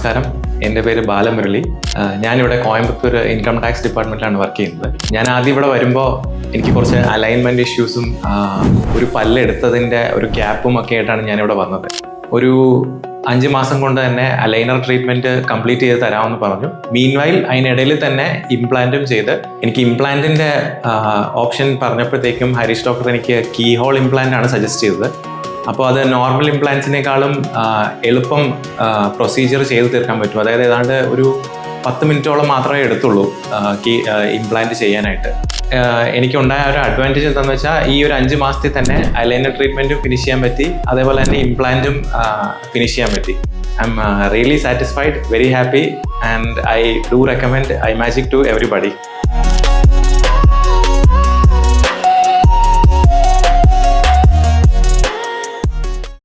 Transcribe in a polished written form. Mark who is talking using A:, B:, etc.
A: നമസ്കാരം, എൻ്റെ പേര് ബാലമുരളി. ഞാനിവിടെ കോയമ്പത്തൂർ ഇൻകം ടാക്സ് ഡിപ്പാർട്ട്മെൻറ്റിലാണ് വർക്ക് ചെയ്യുന്നത്. ഞാൻ ആദ്യം ഇവിടെ വരുമ്പോൾ എനിക്ക് കുറച്ച് അലൈൻമെൻറ്റ് ഇഷ്യൂസും ഒരു പല്ലെടുത്തതിൻ്റെ ഒരു ഗ്യാപ്പും ഒക്കെ ആയിട്ടാണ് ഞാനിവിടെ വന്നത്. ഒരു 5 മാസം കൊണ്ട് തന്നെ അലൈനർ ട്രീറ്റ്മെൻറ്റ് കംപ്ലീറ്റ് ചെയ്ത് തരാമെന്ന് പറഞ്ഞു. മീൻവൈൽ അതിനിടയിൽ തന്നെ ഇംപ്ലാന്റും ചെയ്ത് എനിക്ക് ഇംപ്ലാന്റിൻ്റെ ഓപ്ഷൻ പറഞ്ഞപ്പോഴത്തേക്കും ഹരീഷ് ഡോക്ടർ എനിക്ക് കീ ഹോൾ ഇംപ്ലാന്റ് ആണ് സജസ്റ്റ് ചെയ്തത്. അപ്പോൾ അത് നോർമൽ ഇംപ്ലാന്റ്സിനേക്കാളും എളുപ്പം പ്രൊസീജിയർ ചെയ്ത് തീർക്കാൻ പറ്റും. അതായത് ഏതാണ്ട് ഒരു 10 മിനിറ്റോളം മാത്രമേ എടുത്തുള്ളൂ ഇംപ്ലാന്റ് ചെയ്യാനായിട്ട്. എനിക്കുണ്ടായ ഒരു അഡ്വാൻറ്റേജ് എന്താണെന്ന് വെച്ചാൽ ഈ ഒരു 5 മാസത്തിൽ തന്നെ അലൈനർ ട്രീറ്റ്മെൻറ്റും ഫിനിഷ് ചെയ്യാൻ പറ്റി, അതേപോലെ തന്നെ ഇംപ്ലാന്റും ഫിനിഷ് ചെയ്യാൻ പറ്റി. I am really satisfied, very happy, and I do recommend iMagic to everybody.